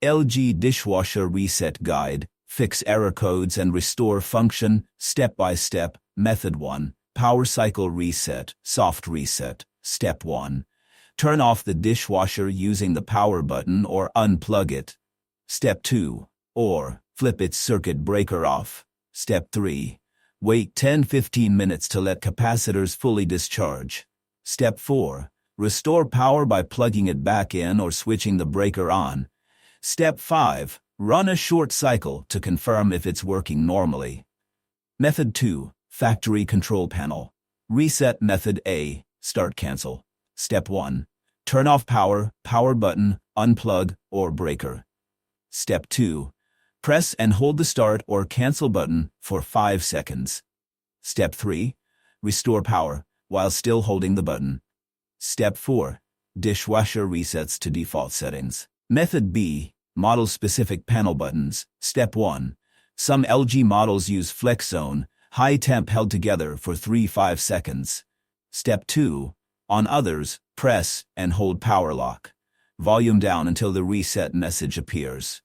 LG Dishwasher Reset Guide. Fix error codes and restore function, step by step. Method 1. Power cycle reset, soft reset. Step 1. Turn off the dishwasher using the power button or unplug it. Step 2. Or flip its circuit breaker off. Step 3. Wait 10-15 minutes to let capacitors fully discharge. Step 4. Restore power by plugging it back in or switching the breaker on. Step 5. Run a short cycle to confirm if it's working normally. Method 2. Factory control panel. Reset method A. Start cancel. Step 1. Turn off power, power button, unplug, or breaker. Step 2. Press and hold the start or cancel button for 5 seconds. Step 3. Restore power while still holding the button. Step 4. Dishwasher resets to default settings. Method B. Model-specific panel buttons. Step 1. Some LG models use flex zone, high temp held together for 3-5 seconds. Step 2. On others, press and hold power lock. Volume down until the reset message appears.